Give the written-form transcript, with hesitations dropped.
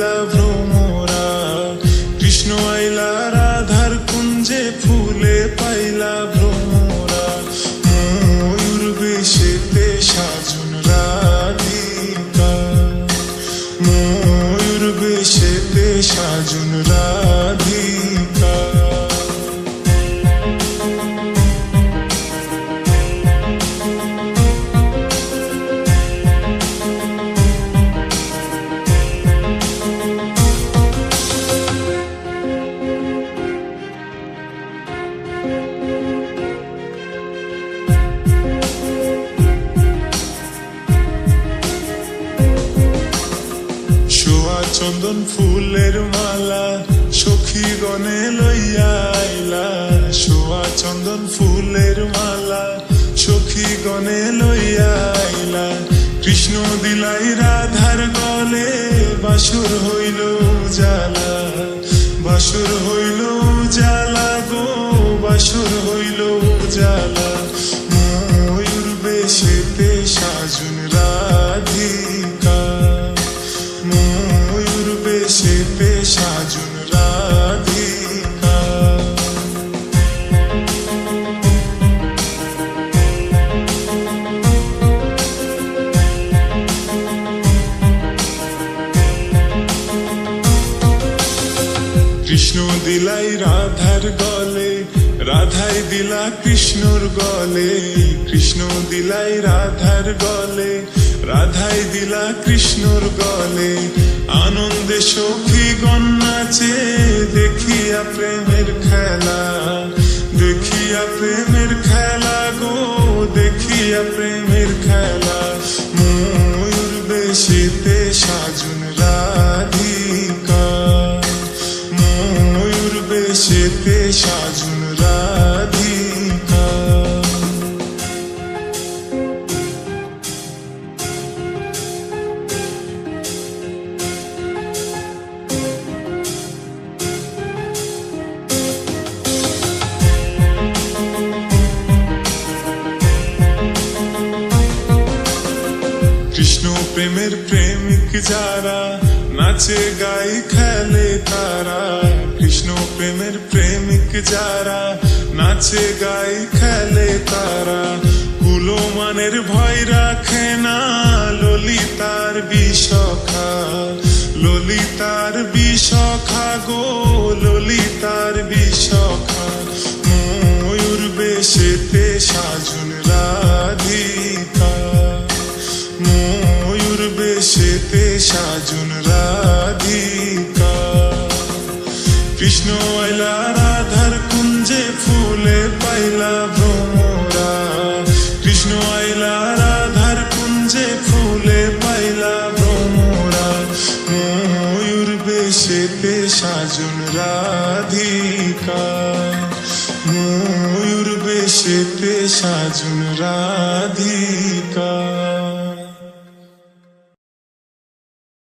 পাইলা ভ্রমরা, কৃষ্ণ আইলা রাধার কুঞ্জে ফুলে পাইলা ভ্রমরা। ময়ূর বেশেতে সাজুন রাধিকা, ময়ূর বেশেতে সাজুন রাধিকা। চন্দন ফুলের মালা সখী গনে লইয়া আইলা, সোয়া চন্দন ফুলের মালা সখী গনে লইয়া আইলা। কৃষ্ণ দিলাই রাধার গলে, বাসুর হইল উজালা, বাসুর হইল উজালা গো, বাসুর হইল উজালা। ময়ূর বেশেতে সাজুন রাধিকা, ময়ূর বেশেতে সাজুন রাধিকা। কৃষ্ণ দিলাই রাধার গলে, রাধাই দিলা কৃষ্ণর গলে। কৃষ্ণ দিলাই রাধার গলে, রাধাই দিলা কৃষ্ণর গলে। আনন্দে সখী গণ নাচে, দেখিয়া প্রেমের খেলা, দেখিয়া প্রেমের খেলা গো, দেখিয়া প্রেমের খেলা। ময়ূর বেশেতে সাজুন রাধিকা, ময়ূর বেশেতে সাজুন রাধিকা। কৃষ্ণ প্রেমের প্রেমিক যারা, নাচে গাই খেলে তারা। কৃষ্ণ প্রেমের প্রেমিক যারা, নাচে গাই খেলে তারা। কুলমানের ভয় রাখে না, ললিতার বিশখা, ললিতার বিশখা গো, ললিতার বিশখা। ময়ূর বেশেতে সাজুন রাধিকা, ময়ূর বেশেতে সাজুন রাধিকা। কৃষ্ণ আইলা রাধার কুঞ্জে ফুলে পাইলা ভ্রমরা, কৃষ্ণ আইলা রাধার কুঞ্জে ফুলে পাইলা ভ্রমরা। ময়ূর বেশেতে সাজুন রাধিকা, ময়ূর বেশেতে সাজুন রাধিকা।